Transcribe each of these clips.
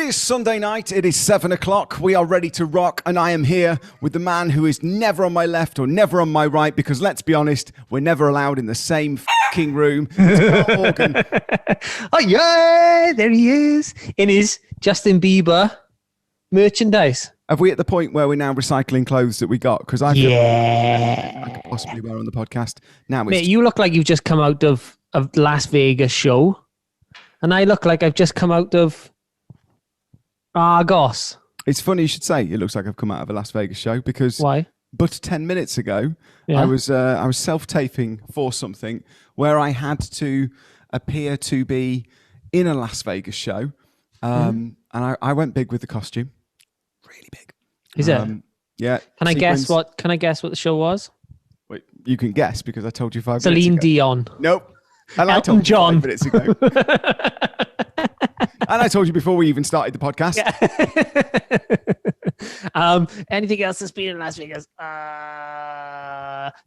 is Sunday night. It is 7 o'clock. We are ready to rock, and I am here with the man who is never on my left or never on my right, because let's be honest, we're never allowed in the same fucking room. It's Karl Morgan. Oh yeah, there he is in his Justin Bieber merchandise. Have we at the point where we're now recycling clothes that we got? Because I feel I could possibly wear on the podcast. Now it's Mate, you look like you've just come out of a Las Vegas show, and I look like I've just come out of Argos. It's funny you should say it looks like I've come out of a Las Vegas show, because Why? but 10 minutes ago, Yeah. I was self-taping for something where I had to appear to be in a Las Vegas show, and I went big with the costume, really big. Is it? Yeah. Can I guess Sequins. what? Can I guess what the show was? Wait, you can guess because I told you 5 minutes Celine ago. Dion. Nope. And I Elton told you John. 5 minutes ago. And I told you before we even started the podcast. Anything else that's been in Las Vegas?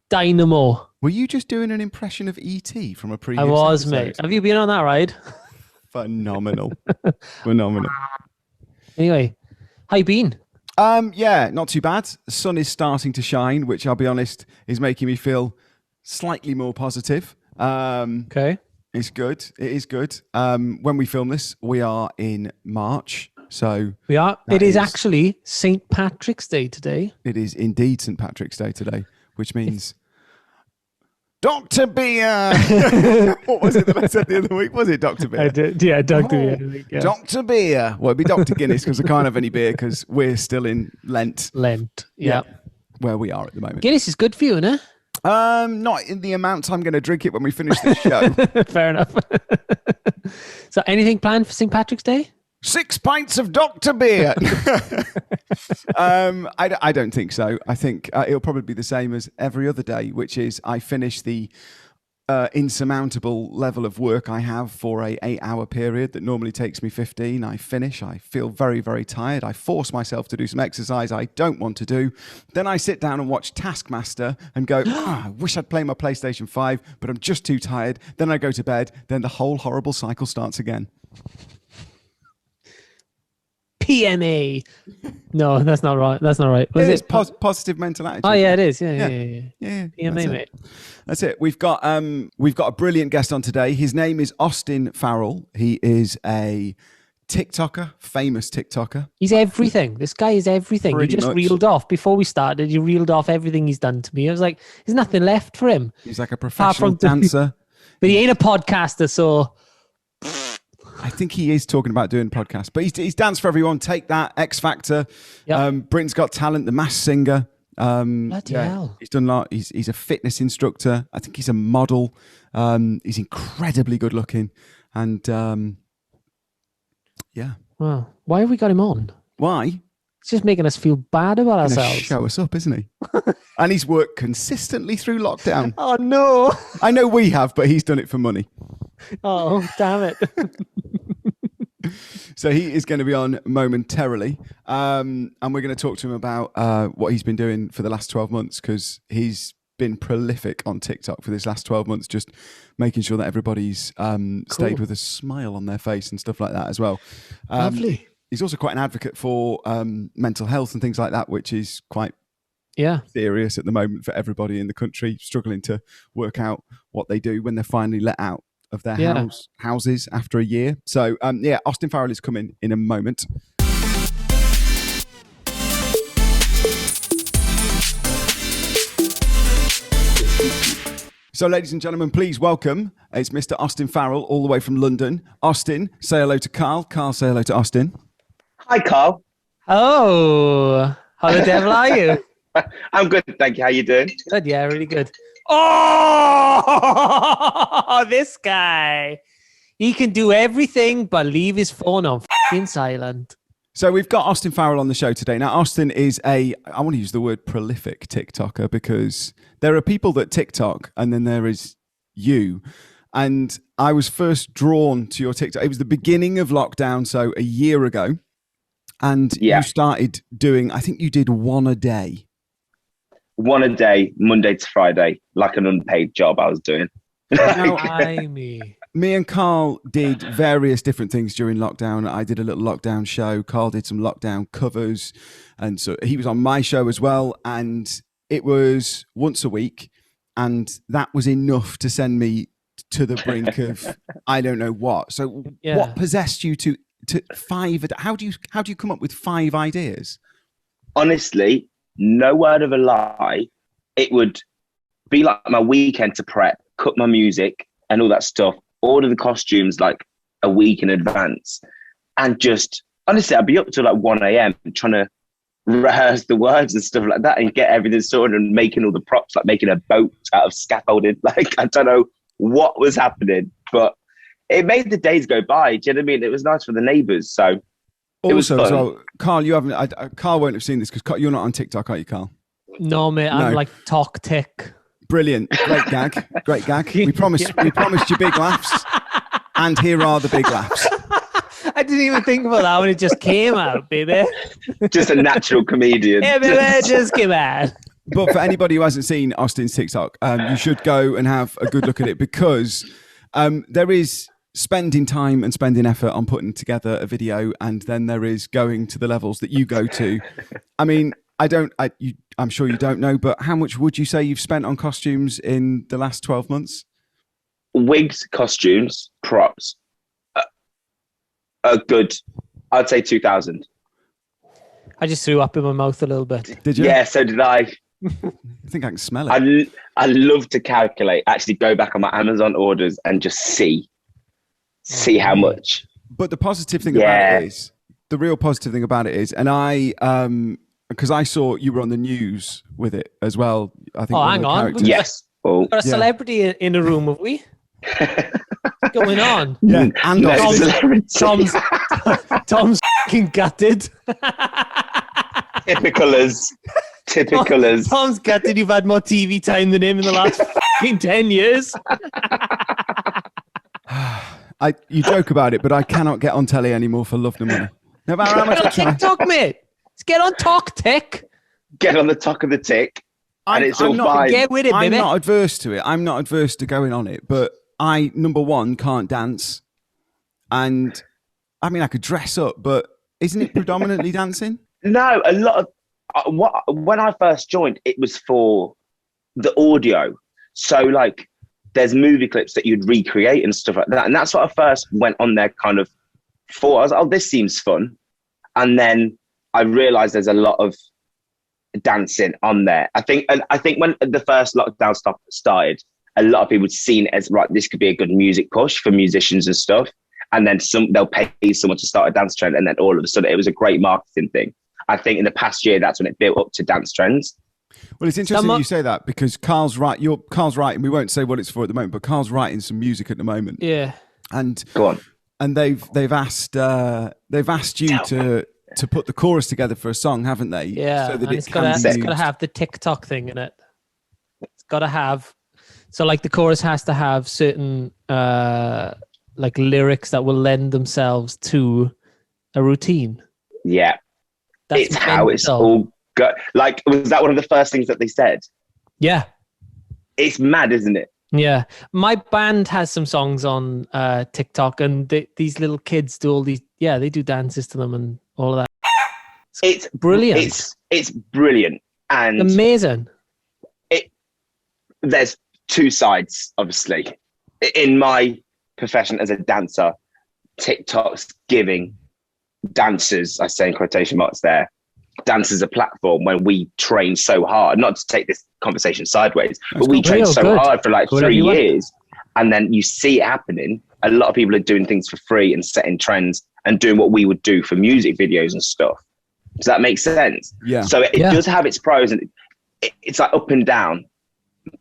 Dynamo. Were you just doing an impression of E.T. from a previous I was, episode? mate. Have you been on that ride? Phenomenal. Phenomenal. Anyway, how you been? Yeah, not too bad. The sun is starting to shine, which I'll be honest is making me feel slightly more positive. Okay. It's good. It is good. When we film this, we are in March. So We are. That It is is- actually St. Patrick's Day today. it is indeed St. Patrick's Day today, which means Dr. Beer. What was it that I said the other week? Was it Dr. Beer? did. Yeah, Dr. Dr. Beer. Well, it'd be Dr. Guinness because I can't have any beer because we're still in Lent. Lent. Yeah. Where we are at the moment. Guinness is good for you, isn't it? Not in the amount I'm going to drink it when we finish this show. Fair enough. So anything planned for St. Patrick's Day? 6 pints of Dr. Beer. I don't think so. I think it'll probably be the same as every other day, which is I finish the insurmountable level of work I have for a 8-hour period that normally takes me 15. I finish. I feel very, very tired. I force myself to do some exercise I don't want to do. Then I sit down and watch Taskmaster and go, I wish I'd play my PlayStation 5, but I'm just too tired. Then I go to bed. Then the whole horrible cycle starts again. PMA. No, that's not right. That's not right. Was It's it? positive mental attitude. Oh, yeah, it is. Yeah. Yeah, PMA, that's it. mate. That's it. We've got a brilliant guest on today. His name is Austin Farrell. He is a TikToker, famous TikToker. He's everything. This guy is everything. Pretty You just much. reeled off before we started. You reeled off everything he's done to me. I was like, there's nothing left for him. He's like a professional from- dancer. But he ain't a podcaster, so I think he is talking about doing podcasts, but he's danced for everyone. Take That, X Factor, Yep. Britain's Got Talent, The Masked Singer. bloody hell. He's done a lot. He's a fitness instructor. I think he's a model. He's incredibly good looking, and yeah. Wow. Why have we got him on? Why? It's just making us feel bad about Gonna ourselves. show us up, isn't he? And he's worked consistently through lockdown. Oh, no. I know we have, but he's done it for money. Oh, damn it. So he is going to be on momentarily, and we're going to talk to him about what he's been doing for the last 12 months, because he's been prolific on TikTok for this last 12 months, just making sure that everybody's stayed with a smile on their face and stuff like that as well. Lovely. He's also quite an advocate for mental health and things like that, which is quite Yeah. serious at the moment for everybody in the country, struggling to work out what they do when they're finally let out of their houses after a year. So Austin Farrell is coming in a moment. So ladies and gentlemen, please welcome, it's Mr. Austin Farrell all the way from London. Austin, say hello to Karl. Karl, say hello to Austin. Hi, Karl. Oh, how the devil are you? I'm good, thank you. How you doing? Good, yeah, really good. Oh, this guy. He can do everything but leave his phone on f***ing silent. So we've got Austin Farrell on the show today. Now, Austin is I want to use the word prolific TikToker, because there are people that TikTok and then there is you. And I was first drawn to your TikTok. It was the beginning of lockdown, so a year ago. And you started doing, I think you did one a day. One a day, Monday to Friday, like an unpaid job I was doing. Now, me and Karl did various different things during lockdown. I did a little lockdown show. Karl did some lockdown covers. And so he was on my show as well. And it was once a week. And that was enough to send me to the brink of I don't know what. So what possessed you to five? How do you come up with 5 ideas? Honestly, no word of a lie. It would be like my weekend to prep, cook my music and all that stuff, order the costumes like a week in advance. And just, honestly, I'd be up till like 1 a.m. trying to rehearse the words and stuff like that and get everything sorted and making all the props, like making a boat out of scaffolding. Like, I don't know what was happening, but it made the days go by. Do you know what I mean? It was nice for the neighbours. So it was fun. So Karl, you haven't, Karl won't have seen this because you're not on TikTok, are you, Karl? No, mate, I'm like talk tick. Brilliant. Great gag. Great gag. We promised you big laughs. And here are the big laughs. I didn't even think about that when it just came out, baby. Just a natural comedian. Yeah, baby, just came out. But for anybody who hasn't seen Austin's TikTok, you should go and have a good look at it because there is spending time and spending effort on putting together a video, and then there is going to the levels that you go to. I mean, I'm sure you don't know, but how much would you say you've spent on costumes in the last 12 months? Wigs, costumes, props. A good, I'd say 2,000. I just threw up in my mouth a little bit. Did you? Yeah, so did I. I think I can smell it. I love to calculate, actually go back on my Amazon orders and just see how much. But the positive thing about it is, the real positive thing about it is, and because I saw you were on the news with it as well. I think. Oh, hang on. Yes. We've got a celebrity in the room, have we? What's going on? Yeah, and Tom's fucking gutted. Typical as. Tom's gutted. You've had more TV time than him in the last fucking 10 years. You joke about it, but I cannot get on telly anymore for love nor money. No matter how much I try. TikTok, mate. Let's get on Talk Tick. Get on the talk of the tick. And it's all fine. Get with it, baby. I'm not adverse to it. I'm not adverse to going on it, but I, number one, can't dance. And I mean, I could dress up, but isn't it predominantly dancing? No, a lot of when I first joined, it was for the audio. So like there's movie clips that you'd recreate and stuff like that. And that's what I first went on there kind of for. I was like, oh, this seems fun. And then I realized there's a lot of dancing on there. I think when the first lockdown stuff started, a lot of people had seen it as, right, this could be a good music push for musicians and stuff. And then they'll pay someone to start a dance trend. And then all of a sudden it was a great marketing thing. I think in the past year, that's when it built up to dance trends. Well, it's interesting you say that because Karl's right. Karl's right, and we won't say what it's for at the moment, but Karl's writing some music at the moment. Yeah. And go on. And they've asked you to put the chorus together for a song, haven't they? Yeah. So that it's got to have the TikTok thing in it. It's got to have. So like the chorus has to have certain like lyrics that will lend themselves to a routine. Yeah. It's how it's all go. Like, was that one of the first things that they said? Yeah. It's mad, isn't it? Yeah. My band has some songs on TikTok, and these little kids do all these, they do dances to them and all of that. It's brilliant. It's brilliant. And amazing. There's two sides, obviously. In my profession as a dancer, TikTok's giving dancers, I say in quotation marks there, dancers a platform when we train so hard, not to take this conversation sideways, but we train so hard for like 3 years, and then you see it happening. A lot of people are doing things for free and setting trends and doing what we would do for music videos and stuff. Does that make sense? Yeah. So it does have its pros, and it's like up and down,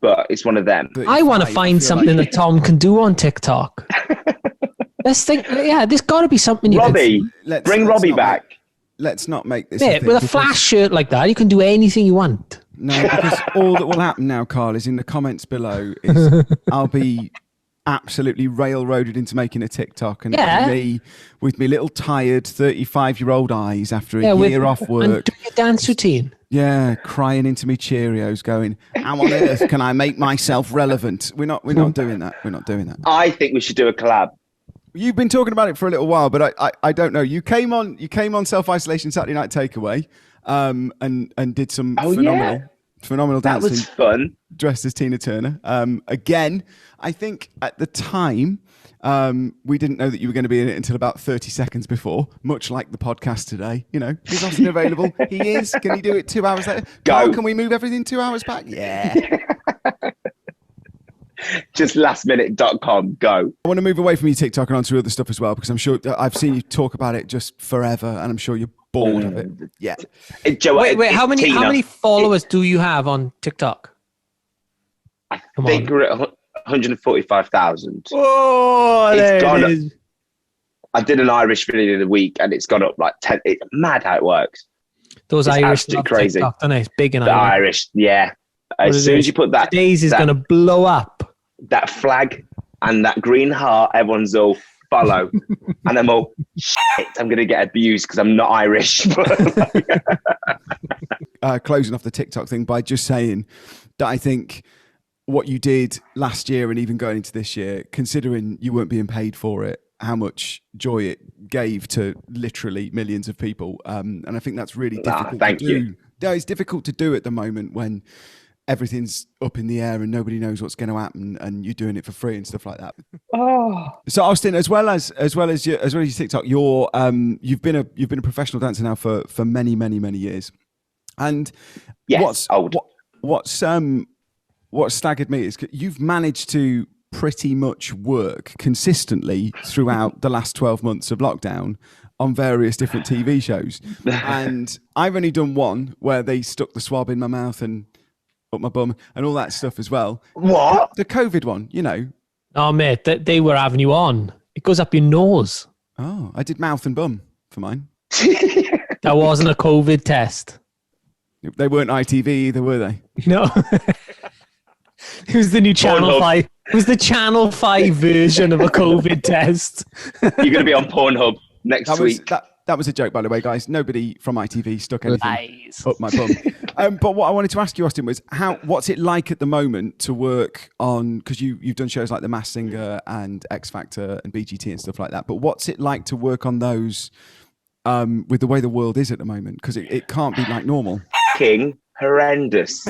but it's one of them. I want to find something that Tom can do on TikTok. Let's think. Yeah, there's got to be something you Robbie, bring Robbie back. Let's not make this. Mate, with a flash shirt like that, you can do anything you want. No, because all that will happen now, Karl, is in the comments below. Is I'll be absolutely railroaded into making a TikTok, and me with me little tired 35-year-old eyes after a year off work. And do your dance routine. Yeah, crying into me Cheerios, going, "How on earth can I make myself relevant?" We're not doing that. We're not doing that. I think we should do a collab. You've been talking about it for a little while, but I don't know. You came on Self-Isolation Saturday Night Takeaway, and did some phenomenal dancing. That was fun. Dressed as Tina Turner. Again, I think at the time, we didn't know that you were going to be in it until about 30 seconds before, much like the podcast today. You know, is Austin available? He is. Can he do it 2 hours later? Karl, can we move everything 2 hours back? Yeah. Just lastminute.com. Go. I want to move away from your TikTok and onto other stuff as well, because I'm sure I've seen you talk about it just forever, and I'm sure you're bored of it. Yeah. Joe, wait. How many followers do you have on TikTok? I think we're at 145,000. Oh, it's gone up. I did an Irish video in the week, and it's gone up like 10. It's mad how it works. Those it's Irish love crazy. TikTok, don't they? It's big in the Ireland. Irish, yeah. As soon as you put that, today's is going to blow up. That flag and that green heart, everyone's all follow, and I'm all shit. I'm going to get abused because I'm not Irish. Closing off the TikTok thing by just saying that I think what you did last year and even going into this year, considering you weren't being paid for it, how much joy it gave to literally millions of people, and I think that's really difficult to do. No, it's difficult to do at the moment when everything's up in the air and nobody knows what's going to happen, and you're doing it for free and stuff like that. So Austin, as well as your TikTok, you've been a professional dancer now for many years, and yes, what's staggered me is you've managed to pretty much work consistently throughout the last 12 months of lockdown on various different TV shows, and I've only done one where they stuck the swab in my mouth and up my bum and all that stuff as well. What? The COVID one, you know. Oh, mate, they were having you on. It goes up your nose. Oh, I did mouth and bum for mine. That wasn't a COVID test. They weren't ITV either, were they? No. It was the new Channel 5. It was the Channel 5 version of a COVID test. You're going to be on Pornhub next week. That was a joke, by the way, guys. Nobody from ITV stuck anything up my bum. But what I wanted to ask you, Austin, was what's it like at the moment to work on, because you've done shows like The Masked Singer and X Factor and BGT and stuff like that, but what's it like to work on those with the way the world is at the moment? Because it can't be like normal. Fucking horrendous.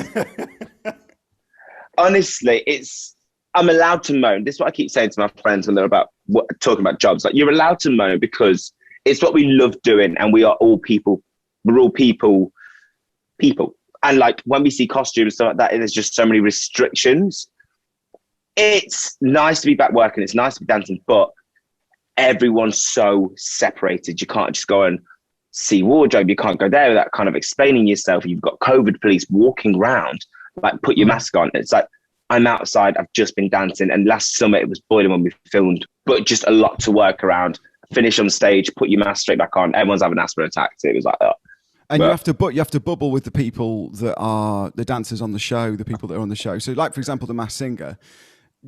Honestly, I'm allowed to moan. This is what I keep saying to my friends when they're talking about jobs. Like, you're allowed to moan because it's what we love doing, and we are all people. We're all people. And like when we see costumes and stuff like that, there's just so many restrictions. It's nice to be back working. It's nice to be dancing, but everyone's so separated. You can't just go and see wardrobe. You can't go there without kind of explaining yourself. You've got COVID police walking around. Like, put your mask on. It's like, I'm outside. I've just been dancing, and last summer it was boiling when we filmed, but just a lot to work around. Finish on stage, put your mask straight back on. Everyone's having asthma attacks. It was like that. And you have to bubble with the people that are the dancers on the show, the people that are on the show. So, like, for example, The Masked Singer,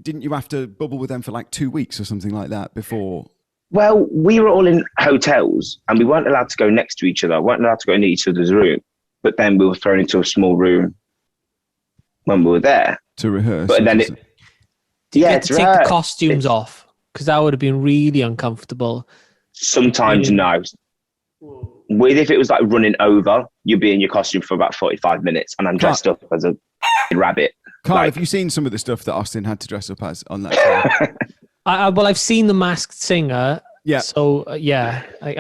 didn't you have to bubble with them for like 2 weeks or something like that before? Well, we were all in hotels, and we weren't allowed to go next to each other. We weren't allowed to go in each other's room. But then we were thrown into a small room when we were there to rehearse. But then Did you get to take the costumes off? Because that would have been really uncomfortable. Sometimes no. If it was like running over, you'd be in your costume for about 45 minutes, and I'm dressed up as a rabbit. Karl, have you seen some of the stuff that Austin had to dress up as on that show? Well, I've seen The Masked Singer. Yeah. So I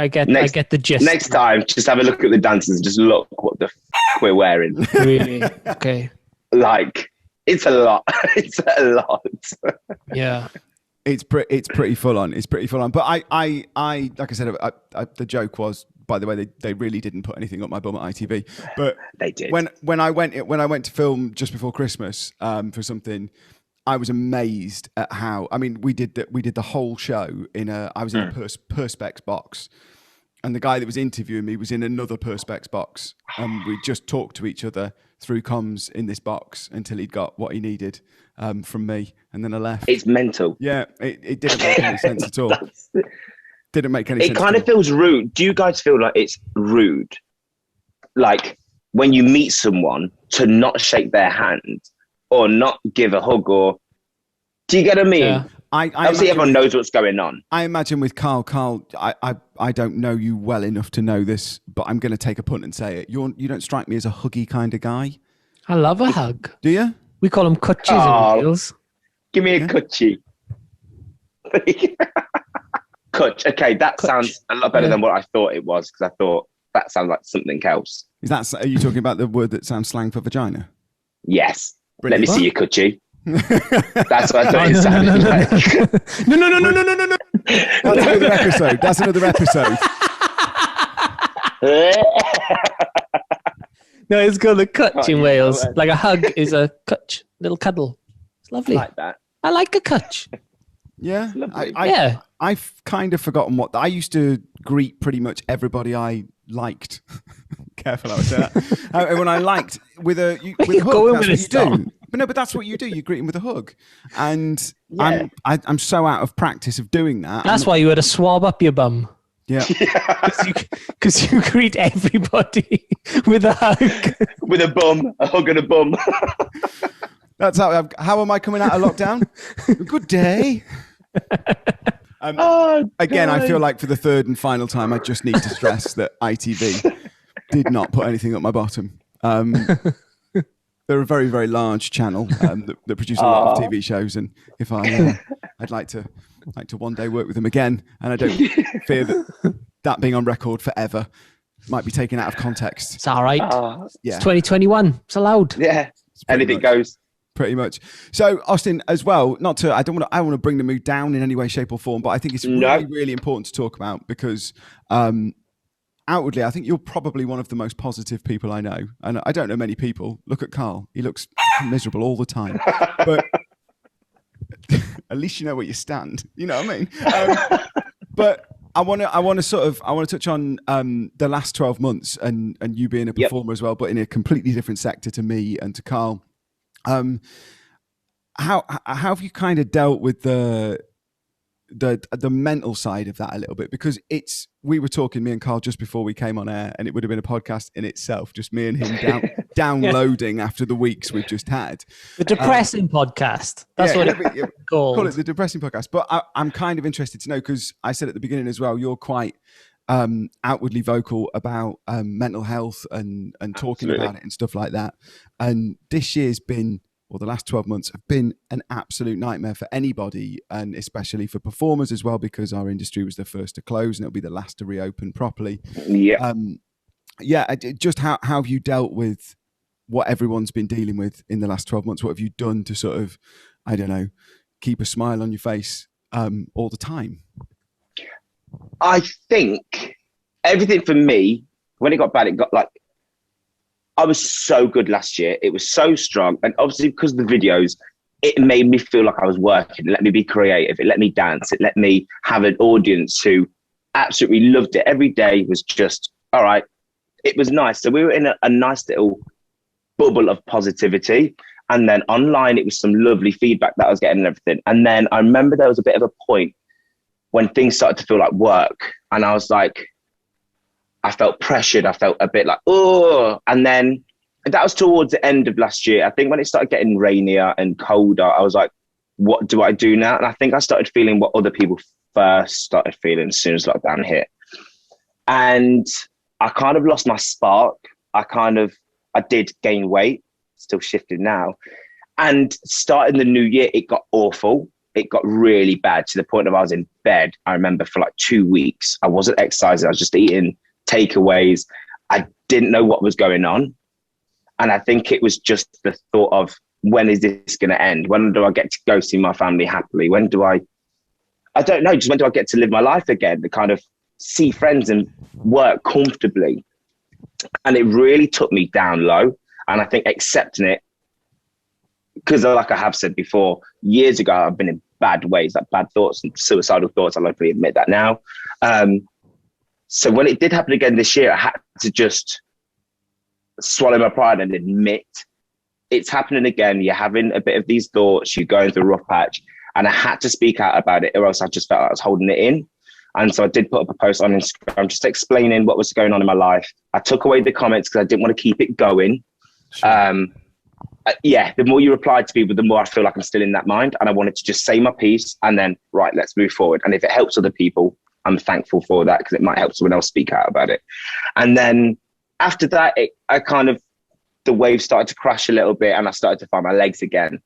get the gist. Next time, just have a look at the dancers and just look what the f*** we're wearing. Really? Okay. Like, it's a lot. It's a lot. Yeah. It's pretty full on. It's pretty full on. But I like I said, the joke was, by the way, they really didn't put anything up my bum at ITV. But they did. When I went to film just before Christmas for something, I was amazed at how. I mean, we did the whole show I was in a perspex box, and the guy that was interviewing me was in another perspex box, and we just talked to each other through comms in this box until he'd got what he needed from me, and then I left. It's mental. Yeah, it didn't make any sense at all. Didn't make any sense. It kind of feels rude. Do you guys feel like it's rude? Like when you meet someone to not shake their hand or not give a hug, or do you get what I mean? Yeah. Obviously, everyone knows what's going on. I imagine with Karl, I don't know you well enough to know this, but I'm going to take a punt and say it. You don't strike me as a huggy kind of guy. I love a hug. Do you? We call them cutchies in Wales. Give me a cutchie. Cutch. Okay, that sounds a lot better than what I thought it was, because I thought that sounds like something else. Are you talking about the word that sounds slang for vagina? Yes. Brilliant. Let me see your cutchie. That's what I thought it sounded like. No. That's another episode. No, it's called a cutch in Wales. Like a hug is a cutch, little cuddle. It's lovely. I like that. I like a cutch. Yeah. Yeah. I've kind of forgotten what I used to greet pretty much everybody I liked. Careful how I say that. When I liked with a hug, that's what you do. But that's what you do. You greet him with a hug, and I'm so out of practice of doing that. That's why you had a swab up your bum. Yeah, because you greet everybody with a hug, with a hug and a bum. That's how am I coming out of lockdown? Good day. Again, I feel like for the third and final time, I just need to stress that ITV did not put anything up my bottom. They're a very, very large channel that produce a lot of TV shows, and if I'd like to one day work with them again, and I don't fear that being on record forever might be taken out of context. It's all right. Yeah. It's 2021. It's allowed. Yeah, anything goes. Pretty much. So, Austin, as well, I don't want to bring the mood down in any way, shape, or form, but I think it's really, really important to talk about because outwardly, I think you're probably one of the most positive people I know. And I don't know many people. Look at Karl. He looks miserable all the time. But at least you know where you stand. You know what I mean? But I want to touch on the last 12 months and you being a performer as well, but in a completely different sector to me and to Karl. How have you kind of dealt with the mental side of that a little bit? Because we were talking, me and Karl, just before we came on air, and it would have been a podcast in itself, just me and him downloading after the weeks we've just had. The depressing podcast. That's what it's called. Call it the depressing podcast. But I'm kind of interested to know, because I said at the beginning as well, you're quite outwardly vocal about mental health and talking about it and stuff like that. And this year's been, or the last 12 months have been an absolute nightmare for anybody, and especially for performers as well, because our industry was the first to close and it'll be the last to reopen properly. Just how have you dealt with what everyone's been dealing with in the last 12 months? What have you done to sort of, I don't know, keep a smile on your face all the time? I think everything for me, when it got bad, I was so good last year. It was so strong. And obviously because of the videos, it made me feel like I was working. It let me be creative. It let me dance. It let me have an audience who absolutely loved it. Every day was just, all right. It was nice. So we were in a nice little bubble of positivity. And then online, it was some lovely feedback that I was getting and everything. And then I remember there was a bit of a point when things started to feel like work. And I was like, I felt pressured. I felt a bit like, oh, and then that was towards the end of last year. I think when it started getting rainier and colder, I was like, what do I do now? And I think I started feeling what other people first started feeling as soon as lockdown hit. And I kind of lost my spark. I did gain weight, still shifted now. And starting the new year, it got awful. It got really bad to the point of I was in bed. I remember for like 2 weeks, I wasn't exercising. I was just eating takeaways. I didn't know what was going on. And I think it was just the thought of, when is this going to end? When do I get to go see my family happily? When do I don't know, just when do I get to live my life again? To kind of see friends and work comfortably. And it really took me down low. And I think accepting it, because like I have said before, years ago, I've been in bad ways, like bad thoughts and suicidal thoughts. I'll openly admit that now. So when it did happen again this year, I had to just swallow my pride and admit it's happening again. You're having a bit of these thoughts, you're going through a rough patch. And I had to speak out about it, or else I just felt like I was holding it in. And so I did put up a post on Instagram just explaining what was going on in my life. I took away the comments because I didn't want to keep it going. Sure. The more you reply to people, the more I feel like I'm still in that mind. And I wanted to just say my piece and then, right, let's move forward. And if it helps other people, I'm thankful for that because it might help someone else speak out about it. And then after that, the wave started to crash a little bit and I started to find my legs again.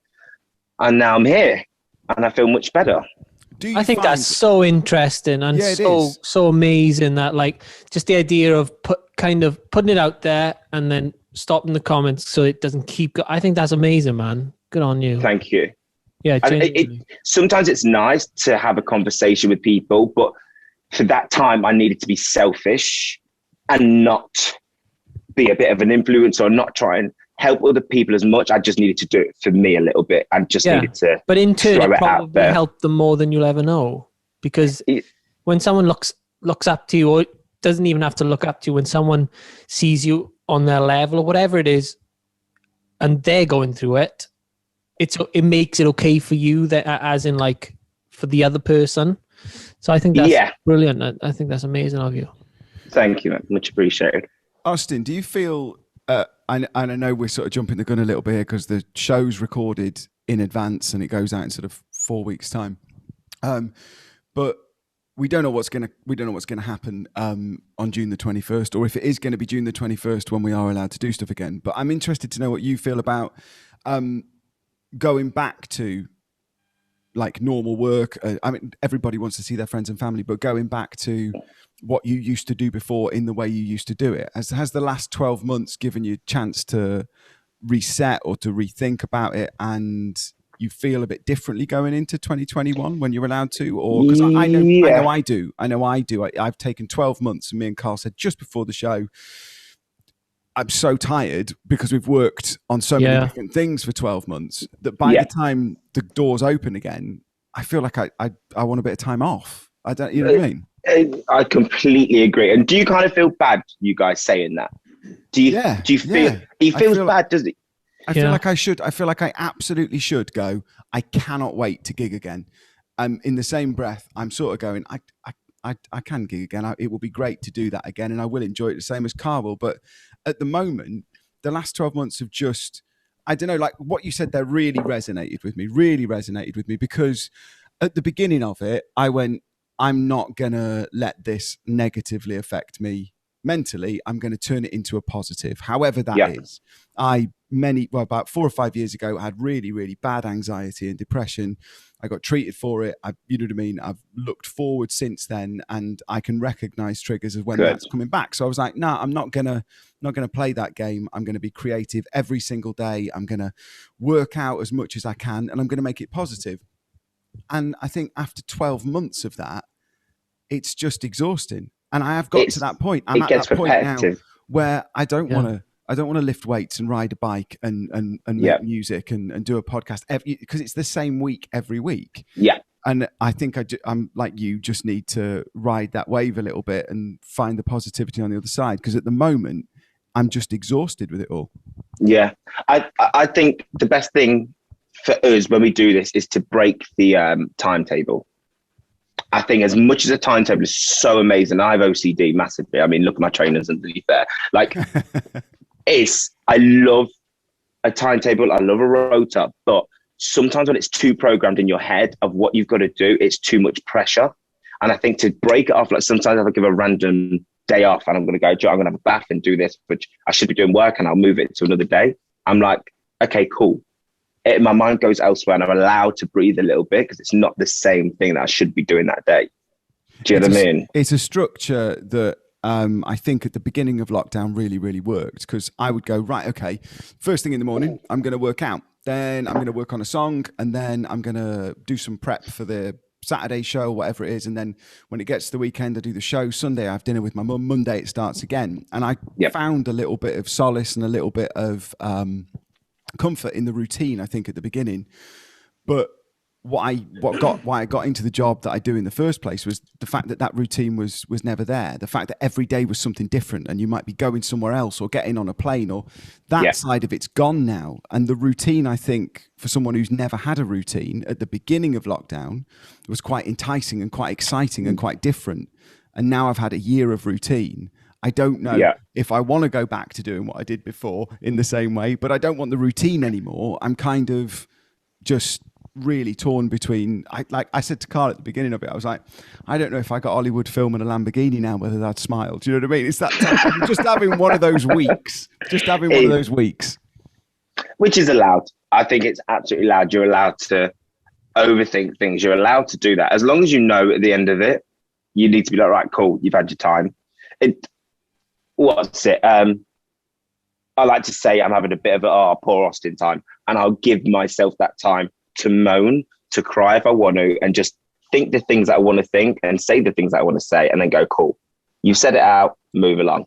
And now I'm here and I feel much better. I think that's so interesting and so amazing that like just the idea of putting it out there and then stopping the comments so it doesn't keep I think that's amazing, man. Good on you. Thank you. Yeah. Sometimes it's nice to have a conversation with people, but for that time I needed to be selfish and not be a bit of an influencer or not try and help other people as much. I just needed to do it for me a little bit. I just needed to. But in turn, it probably helped them more than you'll ever know. Because when someone looks up to you, or doesn't even have to look up to you, when someone sees you on their level or whatever it is, and they're going through it, it makes it okay for you, that as in like for the other person. So I think that's brilliant. I think that's amazing of you. Thank you, man. Much appreciated. Austin, do you feel? And I know we're sort of jumping the gun a little bit here because the show's recorded in advance and it goes out in sort of 4 weeks' time. But we don't know what's going to happen on June the 21st, or if it is going to be June the 21st when we are allowed to do stuff again. But I'm interested to know what you feel about going back to like normal work. I mean, everybody wants to see their friends and family, but going back to what you used to do before in the way you used to do it. Has the last 12 months given you a chance to reset or to rethink about it, and you feel a bit differently going into 2021 when you're allowed to? Or because I know I do. I've taken 12 months, and me and Karl said just before the show, I'm so tired because we've worked on so many different things for 12 months that by the time the doors open again, I feel like I want a bit of time off. You know what I mean? I completely agree. And do you kind of feel bad, you guys saying that? Do you feel he feels bad, does he? I feel like I should. I feel like I absolutely should go. I cannot wait to gig again. In the same breath, I'm sort of going, I can gig again. It will be great to do that again, and I will enjoy it the same as Karl. But at the moment, the last 12 months have just, I don't know, like what you said there really resonated with me because at the beginning of it, I went, I'm not going to let this negatively affect me mentally. I'm going to turn it into a positive, however that is. About 4 or 5 years ago, I had really, really bad anxiety and depression. I got treated for it. You know what I mean? I've looked forward since then, and I can recognize triggers of when that's coming back. So I was like, nah, I'm not gonna play that game. I'm going to be creative every single day. I'm going to work out as much as I can, and I'm going to make it positive. And I think after 12 months of that, it's just exhausting. And I have got to that point. I'm at that point now where I don't want to lift weights and ride a bike and make music and do a podcast because it's the same week every week. Yeah. And I think I'm like you, just need to ride that wave a little bit and find the positivity on the other side. Because at the moment, I'm just exhausted with it all. Yeah. I think the best thing for us when we do this is to break the timetable. I think as much as a timetable is so amazing, I have OCD massively. I mean, look at my trainers underneath there. Like, I love a timetable. I love a rota, but sometimes when it's too programmed in your head of what you've got to do, it's too much pressure. And I think to break it off, like sometimes I'll give a random day off and I'm going to I'm going to have a bath and do this, which I should be doing work, and I'll move it to another day. I'm like, okay, cool. My mind goes elsewhere and I'm allowed to breathe a little bit because it's not the same thing that I should be doing that day. Do you know what I mean? It's a structure that I think at the beginning of lockdown really, really worked, because I would go, right, okay, first thing in the morning, I'm going to work out. Then I'm going to work on a song, and then I'm going to do some prep for the Saturday show, whatever it is. And then when it gets to the weekend, I do the show. Sunday, I have dinner with my mum. Monday, it starts again. And I found a little bit of solace and a little bit of comfort in the routine, I think, at the beginning. But why I got into the job that I do in the first place was the fact that routine was never there. The fact that every day was something different, and you might be going somewhere else or getting on a plane, or that side of it's gone now. And the routine, I think, for someone who's never had a routine at the beginning of lockdown, was quite enticing and quite exciting and quite different. And now I've had a year of routine. I don't know if I want to go back to doing what I did before in the same way, but I don't want the routine anymore. I'm kind of just really torn between, like I said to Karl at the beginning of it, I was like, I don't know if I got Hollywood film and a Lamborghini now, whether I'd smile. Do you know what I mean? It's that time. I'm just having one of those weeks. Which is allowed. I think it's absolutely allowed. You're allowed to overthink things. You're allowed to do that. As long as you know at the end of it, you need to be like, right, cool, you've had your time. I like to say I'm having a bit of a poor Austin time, and I'll give myself that time to moan, to cry if I want to, and just think the things that I want to think and say the things that I want to say, and then go, cool, you've said it out, move along,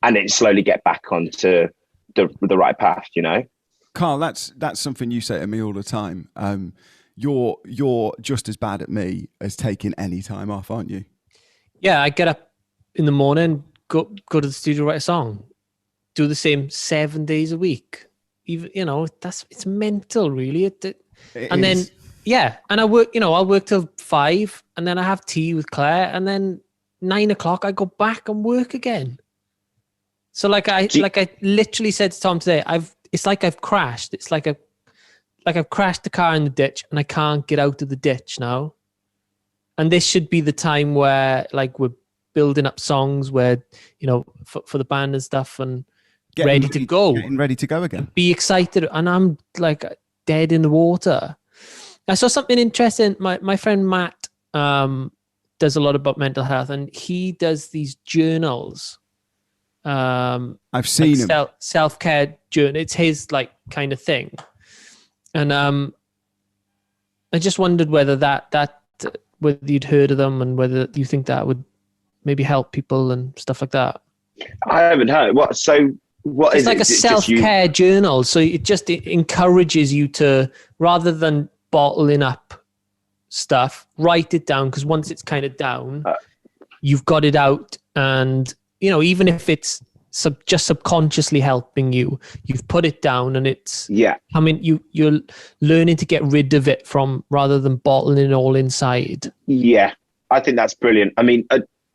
and then slowly get back onto the right path, you know? Karl, that's something you say to me all the time. You're just as bad at me as taking any time off, aren't you? Yeah, I get up in the morning, go to the studio, write a song, do the same 7 days a week. Even, it's mental, really. Then I work. I'll work till 5, and then I have tea with Claire, and then 9 o'clock I go back and work again. So I literally said to Tom today, it's like I've crashed. It's like I've crashed the car in the ditch, and I can't get out of the ditch now. And this should be the time where we're building up songs where, for the band and stuff, and getting ready to go again. Be excited. And I'm dead in the water. I saw something interesting. My friend Matt does a lot about mental health, and he does these journals. I've seen him. Self-care journal. It's his kind of thing. And I just wondered whether whether you'd heard of them, and whether you think that would maybe help people and stuff like that. I haven't heard. What is it? It's like a self-care journal. So it encourages you to, rather than bottling up stuff, write it down, because once it's kind of down, you've got it out. And, even if it's just subconsciously helping you, you've put it down, and it's, you're learning to get rid of it rather than bottling it all inside. Yeah, I think that's brilliant. I mean,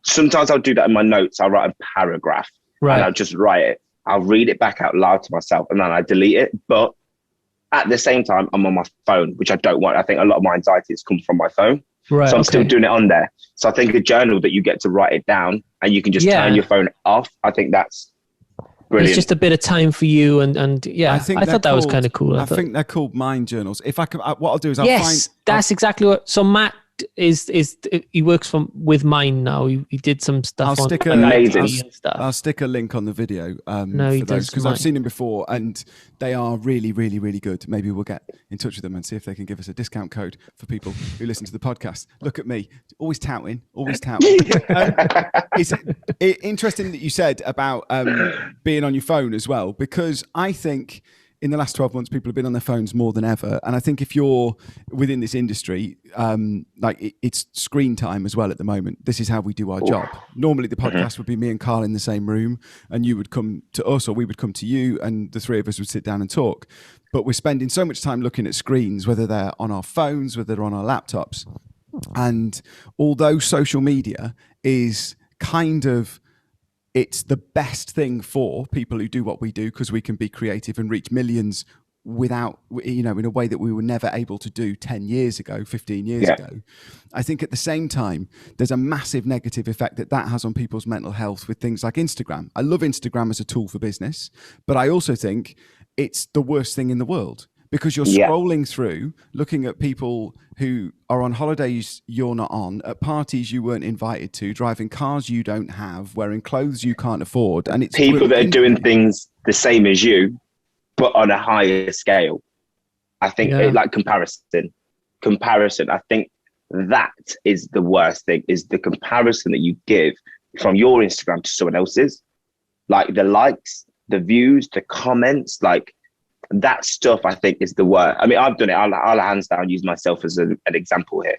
sometimes I'll do that in my notes. I'll write a paragraph, and I'll just write it. I'll read it back out loud to myself, and then I delete it. But at the same time, I'm on my phone, which I don't want. I think a lot of my anxiety has come from my phone. Right, so I'm still doing it on there. So I think a journal that you get to write it down, and you can just turn your phone off. I think that's brilliant. It's just a bit of time for you, and I thought that was kind of cool. I think they're called mind journals. If I can, what I'll do is that's exactly what. So Matt he works with mine now. He did some stuff. I'll stick a link on the video for those, because I've seen them before, and they are really, really, really good. Maybe we'll get in touch with them and see if they can give us a discount code for people who listen to the podcast. Look at me, always touting. It's interesting that you said about being on your phone as well, because I think in the last 12 months, people have been on their phones more than ever. And I think if you're within this industry, it's screen time as well at the moment. This is how we do our job. Normally the podcast would be me and Karl in the same room, and you would come to us, or we would come to you, and the three of us would sit down and talk. But we're spending so much time looking at screens, whether they're on our phones, whether they're on our laptops. And although social media is it's the best thing for people who do what we do, because we can be creative and reach millions without, in a way that we were never able to do 10 years ago, 15 years ago. I think at the same time, there's a massive negative effect that has on people's mental health with things like Instagram. I love Instagram as a tool for business, but I also think it's the worst thing in the world, because you're scrolling through, looking at people who are on holidays you're not on, at parties you weren't invited to, driving cars you don't have, wearing clothes you can't afford. And it's people that are doing things the same as you, but on a higher scale. I think comparison. I think that is the worst thing, is the comparison that you give from your Instagram to someone else's. Like the likes, the views, the comments, that stuff I think is the worst. I mean, I've done it. I'll hands down use myself as an example here.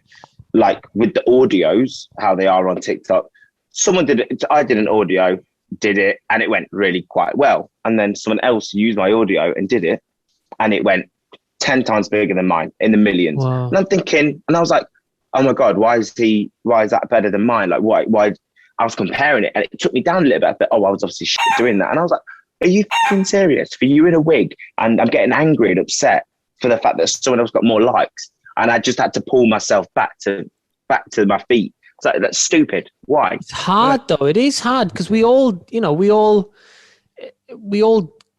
Like with the audios, how they are on TikTok. Someone did it. I did an audio, did it, and it went really quite well. And then someone else used my audio and did it, and it went 10 times bigger than mine, in the millions. Wow. And I'm thinking, and I was like, oh my God, why is that better than mine? Like, why? I was comparing it, and it took me down a little bit. I thought, oh, I was obviously doing that. And I was like, are you fucking serious? For you in a wig? And I'm getting angry and upset for the fact that someone else got more likes. And I just had to pull myself back to my feet. It's like, that's stupid. Why? It's hard though. It is hard because we all, you know, we all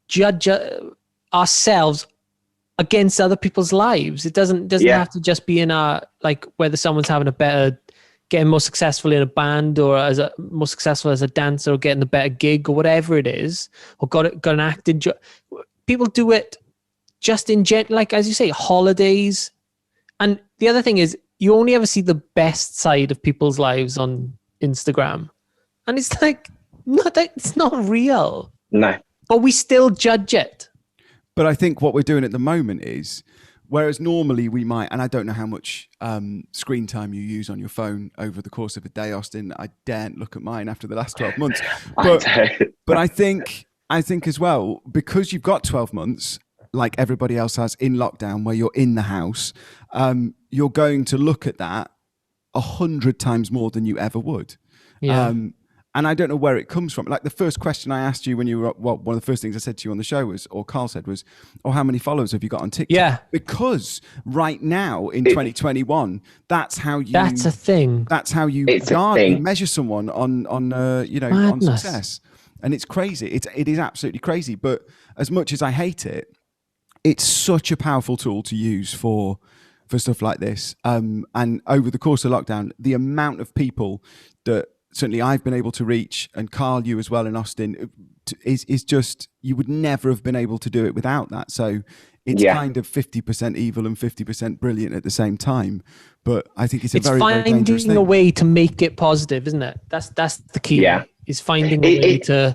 judge ourselves against other people's lives. It doesn't have to just be in like whether someone's getting more successful in a band or more successful as a dancer or getting the better gig or whatever it is, or got an acting job. People do it just in like, as you say, holidays. And the other thing is, you only ever see the best side of people's lives on Instagram. And it's like, it's not real. No. But we still judge it. But I think what we're doing at the moment is, whereas normally we might, and I don't know how much screen time you use on your phone over the course of a day, Austin. I daren't look at mine after the last 12 months. But I think as well, because you've got 12 months, like everybody else has in lockdown, where you're in the house, you're going to look at that 100 times more than you ever would. Yeah. And I don't know where it comes from. Like the first question I asked you when you were, one of the first things I said to you on the show was, or Karl said was, oh, how many followers have you got on TikTok? Yeah. Because right now in 2021, that's how you. That's a thing. That's how you measure someone on on success. And it's crazy. It is absolutely crazy. But as much as I hate it, it's such a powerful tool to use for stuff like this. And over the course of lockdown, the amount of people that certainly I've been able to reach, and Karl, you as well, and Austin, is just, you would never have been able to do it without that. So it's kind of 50% evil and 50% brilliant at the same time. But I think it's very, very dangerous thing. Finding a way to make it positive, isn't it? That's the key. Yeah. Is finding a way to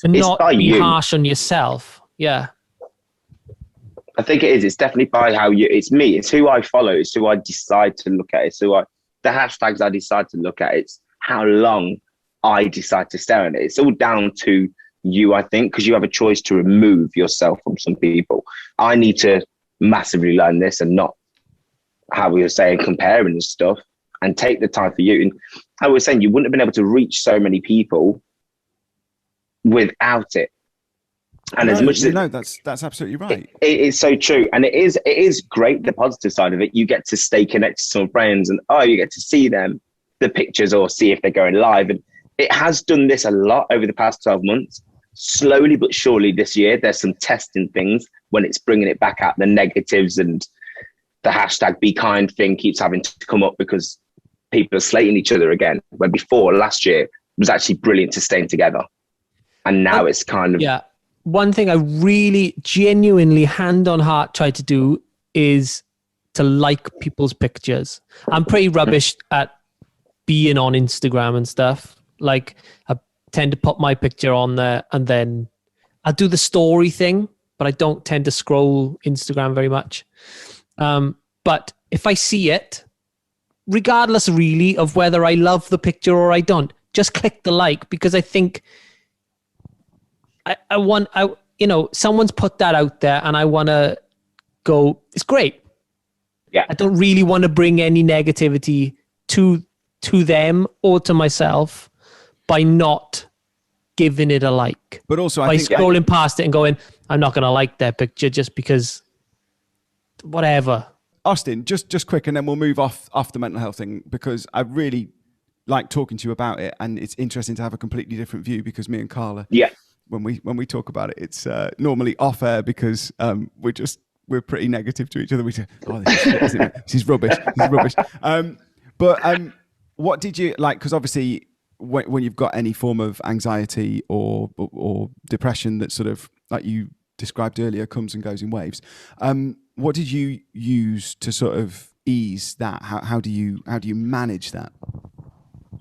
not be harsh on yourself. Yeah. I think it is. It's definitely by it's me. It's who I follow. It's who I decide to look at. It's the hashtags I decide to look at. It's how long I decide to stare at it. It's all down to you, I think, because you have a choice to remove yourself from some people. I need to massively learn this and not, how we were saying, comparing and stuff, and take the time for you. And I was saying, you wouldn't have been able to reach so many people without it. And as much as that's absolutely right. It is so true. And it is great, the positive side of it. You get to stay connected to some friends, and you get to see them, the pictures, or see if they're going live. And it has done this a lot over the past 12 months. Slowly but surely this year, there's some testing things when it's bringing it back out, the negatives, and the hashtag be kind thing keeps having to come up because people are slating each other again. When before, last year, it was actually brilliant to staying together. And now it's kind of... Yeah. One thing I really genuinely hand on heart try to do is to like people's pictures. I'm pretty rubbish at being on Instagram and stuff. Like, I tend to put my picture on there and then I'll do the story thing, but I don't tend to scroll Instagram very much. But if I see it, regardless really of whether I love the picture or I don't, just click the like, because I think someone's put that out there and I want to go, it's great. Yeah. I don't really want to bring any negativity to them or to myself by not giving it a like. But also, by scrolling past it and going, I'm not going to like that picture just because whatever. Austin, just quick, and then we'll move off the mental health thing, because I really like talking to you about it, and it's interesting to have a completely different view, because me and Karl when we talk about it, it's normally off air, because we're pretty negative to each other. We say, this is rubbish. This is rubbish. But what did you like? Because obviously, when you've got any form of anxiety or depression that sort of, like you described earlier, comes and goes in waves. What did you use to sort of ease that? How do you manage that?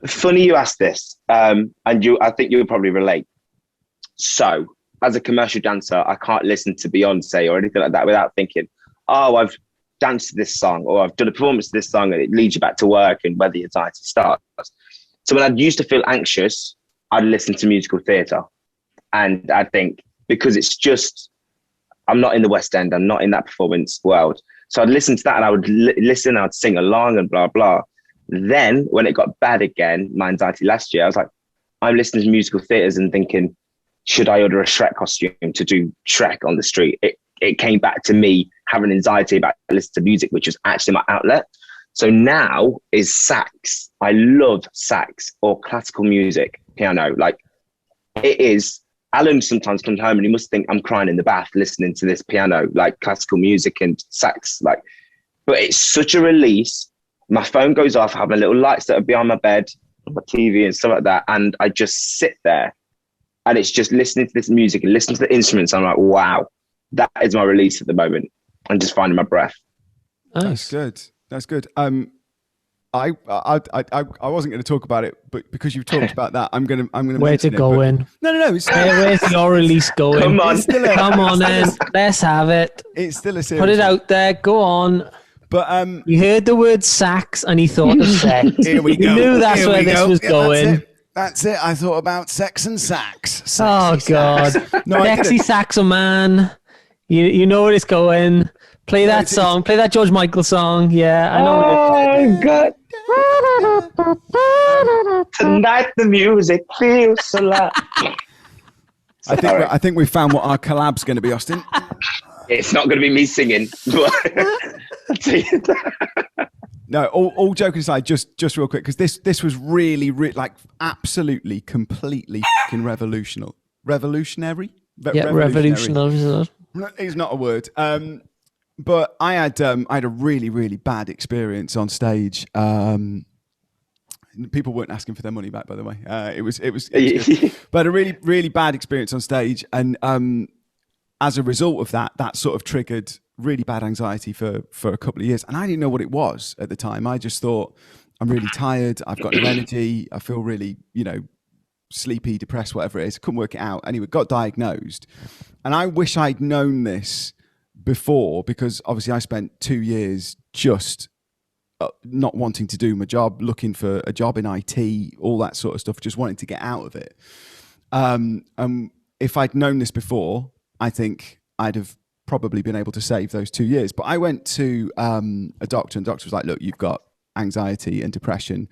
Funny you asked this, and I think you'll probably relate. So as a commercial dancer, I can't listen to Beyonce or anything like that without thinking, oh, I've danced to this song, or I've done a performance to this song, and it leads you back to work and where the anxiety starts. So when I used to feel anxious, I'd listen to musical theatre. And I think because it's just, I'm not in the West End, I'm not in that performance world. So I'd listen to that and I would listen, I'd sing along and blah, blah. Then when it got bad again, my anxiety last year, I was like, I'm listening to musical theatres and thinking, should I order a Shrek costume to do Shrek on the street? It came back to me having anxiety about listening to music, which was actually my outlet. So now is sax. I love sax or classical music, piano. Like it is, Alan sometimes comes home and he must think I'm crying in the bath listening to this piano, like classical music and sax. Like, but it's such a release. My phone goes off, I have my little lights that are behind my bed, my TV and stuff like that. And I just sit there and it's just listening to this music and listening to the instruments. I'm like, wow, that is my release at the moment. I'm just finding my breath. Nice. That's good. I wasn't going to talk about it, but because you've talked about that, I'm gonna. Where's it going? No. It's where's your release going? Come on, come on, then. Let's have it. It's still a series. Put it out there. Go on. But you heard the word sax and he thought of sex. Here we go. You knew that's where this was going. That's it. I thought about sex and sax. Sexy God. No, Sexy saxo man. You know where it's going. Play that song. Play that George Michael song. Yeah, I know. Oh, God. Tonight the music feels so loud. I think we found what our collab's going to be, Austin. It's not going to be me singing, but I'll tell you that. No, all joking aside, just real quick, because this was really like absolutely, completely fucking revolutionary. Revolutionary. It's not a word. But I had a really, really bad experience on stage. People weren't asking for their money back, by the way. It was but a really, really bad experience on stage, and as a result of that sort of triggered really bad anxiety for a couple of years. And I didn't know what it was at the time. I just thought, I'm really tired. I've got no energy. I feel really, sleepy, depressed, whatever it is. I couldn't work it out. Anyway, got diagnosed. And I wish I'd known this before, because obviously I spent 2 years just not wanting to do my job, looking for a job in IT, all that sort of stuff, just wanting to get out of it. If I'd known this before, I think I'd have probably been able to save those 2 years. But I went to a doctor, and the doctor was like, look, you've got anxiety and depression.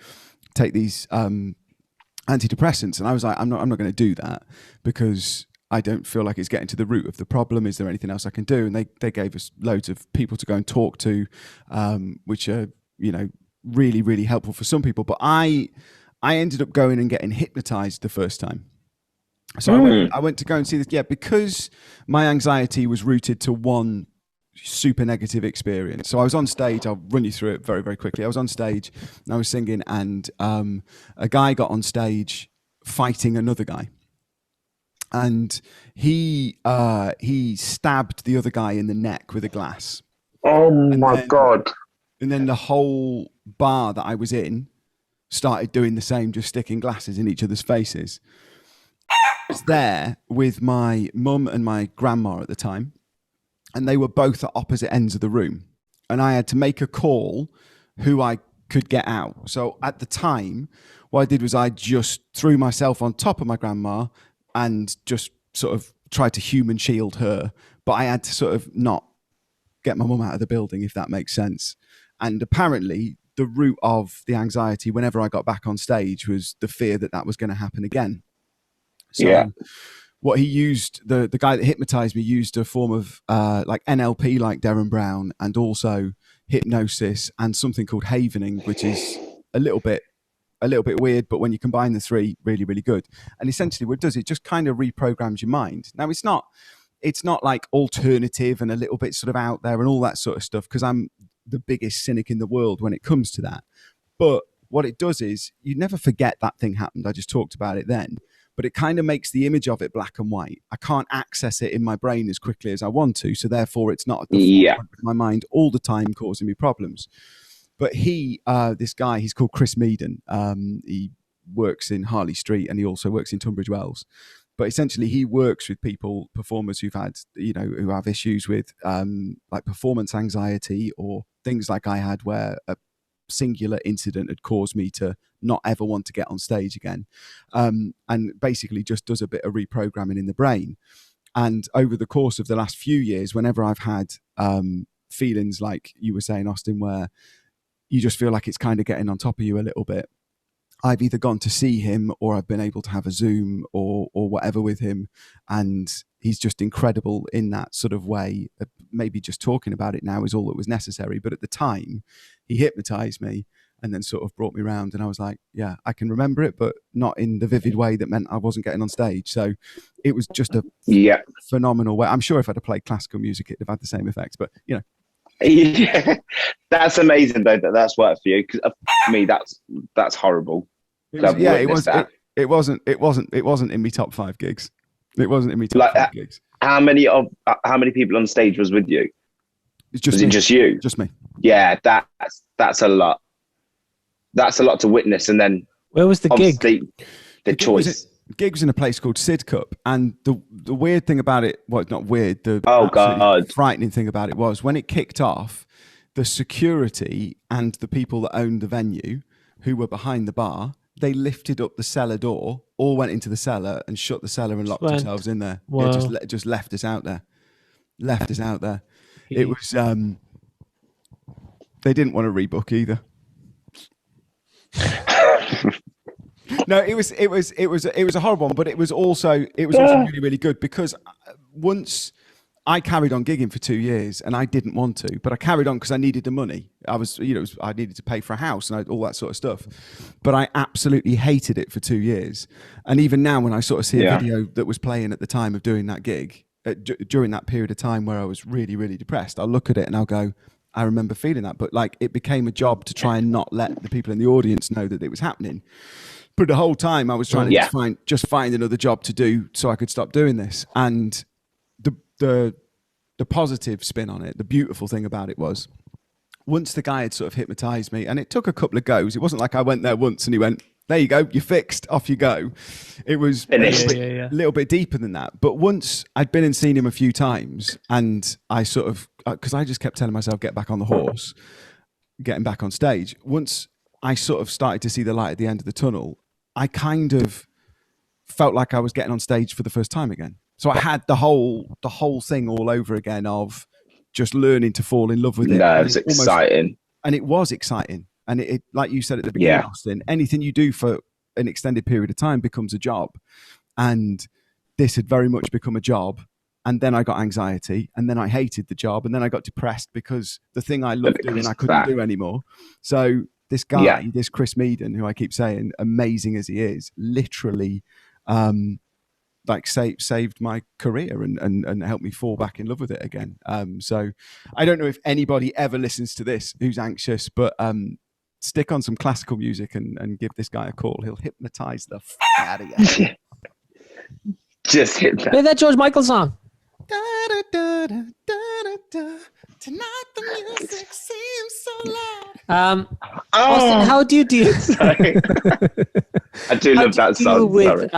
Take these antidepressants. And I was like, I'm not going to do that, because I don't feel like it's getting to the root of the problem. Is there anything else I can do? And they gave us loads of people to go and talk to, which are, really, really helpful for some people. But I ended up going and getting hypnotized the first time. So I went to go and see this. Yeah, because my anxiety was rooted to one super negative experience. So I was on stage. I'll run you through it very, very quickly. I was on stage and I was singing, and a guy got on stage fighting another guy. And he stabbed the other guy in the neck with a glass. Oh my God. And then the whole bar that I was in started doing the same, just sticking glasses in each other's faces. I was there with my mum and my grandma at the time, and they were both at opposite ends of the room. And I had to make a call who I could get out. So at the time, what I did was I just threw myself on top of my grandma and just sort of tried to human shield her. But I had to sort of not get my mum out of the building, if that makes sense. And apparently the root of the anxiety whenever I got back on stage was the fear that was going to happen again. So what he used, the guy that hypnotized me used a form of like NLP, like Derren Brown, and also hypnosis and something called havening, which is a little bit weird, but when you combine the three, really, really good. And essentially what it does, it just kind of reprograms your mind. Now it's not like alternative and a little bit sort of out there and all that sort of stuff, because I'm the biggest cynic in the world when it comes to that. But what it does is you never forget that thing happened. I just talked about it then. But it kind of makes the image of it black and white. I can't access it in my brain as quickly as I want to, so therefore it's not at the forefront of my mind all the time, causing me problems. But this guy, he's called Chris Meaden. He works in Harley Street, and he also works in Tunbridge Wells. But essentially, he works with performers who have issues with like performance anxiety or things like I had, where a singular incident had caused me to not ever want to get on stage again, and basically just does a bit of reprogramming in the brain. And over the course of the last few years, whenever I've had feelings like you were saying, Austin, where you just feel like it's kind of getting on top of you a little bit, I've either gone to see him or I've been able to have a Zoom or whatever with him. And he's just incredible in that sort of way. Maybe just talking about it now is all that was necessary. But at the time, he hypnotized me and then sort of brought me around. And I was like, yeah, I can remember it, but not in the vivid way that meant I wasn't getting on stage. So it was just a phenomenal way. I'm sure if I'd have played classical music, it'd have had the same effect. But, you know. Yeah, that's amazing though that's worked for you, because for me that's horrible. It wasn't in my top 5 gigs. It wasn't in my top 5 gigs. How many people on stage was with you? It's just was me. It just you? Just me. Yeah, that's a lot. That's a lot to witness. And then where was the gig? The choice. Gig was in a place called Sidcup, and the weird thing about it, well, not weird, the frightening thing about it was when it kicked off, the security and the people that owned the venue, who were behind the bar, they lifted up the cellar door, all went into the cellar and shut the cellar and locked themselves in there. Wow. Yeah, just left us out there. It was they didn't want to rebook either. No, it was a horrible one, but it was also really, really good, because once I carried on gigging for 2 years and I didn't want to, but I carried on because I needed the money. I needed to pay for a house and all that sort of stuff. But I absolutely hated it for 2 years. And even now, when I sort of see a video that was playing at the time of doing that gig, during that period of time where I was really, really depressed, I'll look at it and I'll go, I remember feeling that. But like, it became a job to try and not let the people in the audience know that it was happening. But the whole time I was trying to just find another job to do so I could stop doing this. And the positive spin on it, the beautiful thing about it was, once the guy had sort of hypnotized me, and it took a couple of goes. It wasn't like I went there once and he went, there you go, you're fixed, off you go. It was a little bit deeper than that. But once I'd been and seen him a few times, and I sort of, because I just kept telling myself, get back on the horse, getting back on stage. Once I sort of started to see the light at the end of the tunnel, I kind of felt like I was getting on stage for the first time again. So I had the whole thing all over again of just learning to fall in love with it. No, it's exciting. And it was exciting. And it, like you said at the beginning, Austin, anything you do for an extended period of time becomes a job. And this had very much become a job. And then I got anxiety, and then I hated the job, and then I got depressed because the thing I loved doing, I couldn't do anymore. So this guy, this Chris Meaden, who I keep saying, amazing as he is, literally like saved my career and helped me fall back in love with it again. So I don't know if anybody ever listens to this who's anxious, but stick on some classical music and give this guy a call. He'll hypnotize the out of you. Just hit that. Play that George Michael song. Da, da, da, da, da, da. Tonight the music seems so loud. Austin, how do you deal? Sorry. I do love that song. With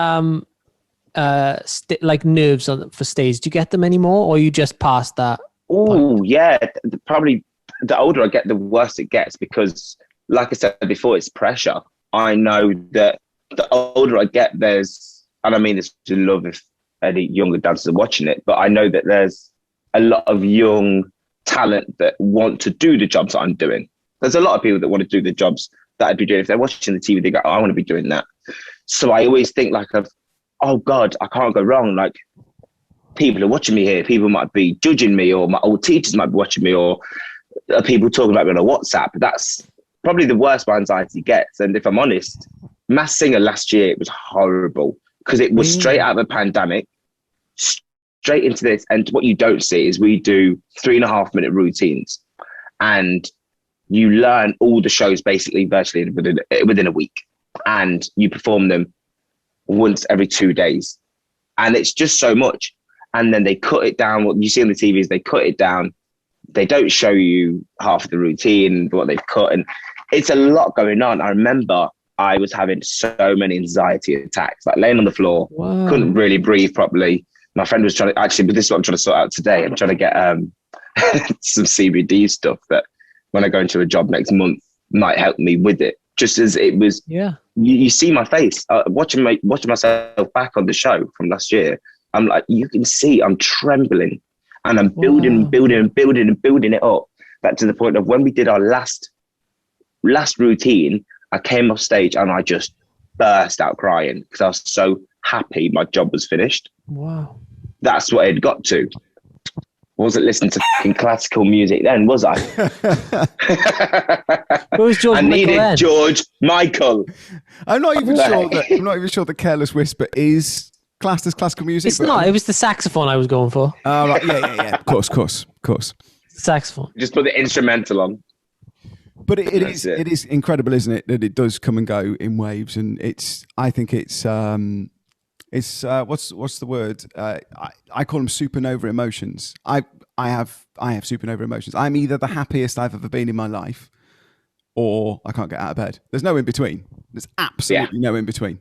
like nerves for stage, do you get them anymore, or you just past that? Oh yeah, probably the older I get, the worse it gets, because like I said before, it's pressure. I know that the older I get, and I mean this to love if any younger dancers are watching it, but I know that there's a lot of young talent that want to do the jobs that I'm doing. There's a lot of people that want to do the jobs that I'd be doing. If they're watching the TV, they go, oh, I want to be doing that. So I always think like oh God, I can't go wrong. Like, people are watching me here. People might be judging me, or my old teachers might be watching me, or people talking about me on a WhatsApp. That's probably the worst my anxiety gets. And if I'm honest, Masked Singer last year, it was horrible, because it was straight out of a pandemic, straight into this. And what you don't see is we do 3.5-minute routines, and you learn all the shows basically virtually within a week, and you perform them once every 2 days. And it's just so much. And then they cut it down. What you see on the TV is they cut it down. They don't show you half of the routine, what they've cut. And it's a lot going on. I remember I was having so many anxiety attacks, like laying on the floor, Wow. couldn't really breathe properly. My friend was trying to, actually, but this is what I'm trying to sort out today. I'm trying to get some CBD stuff that when I go into a job next month might help me with it. Just as it was, you see my face, watching myself back on the show from last year. I'm like, you can see I'm trembling and I'm building it up. Back to the point of when we did our last routine, I came off stage and I just burst out crying because I was so happy my job was finished. Wow. That's what it got to. Wasn't listening to fucking classical music then, was I? Where was George I Michael needed then? George Michael. I'm not even sure that Careless Whisper is classed as classical music. It's not. It was the saxophone I was going for. Oh, right. Yeah. Of course. Saxophone. Just put the instrumental on. But it is incredible, isn't it? That it does come and go in waves, and I think it's what's the word? I call them supernova emotions. I have supernova emotions. I'm either the happiest I've ever been in my life, or I can't get out of bed. There's no in between. There's absolutely no in between.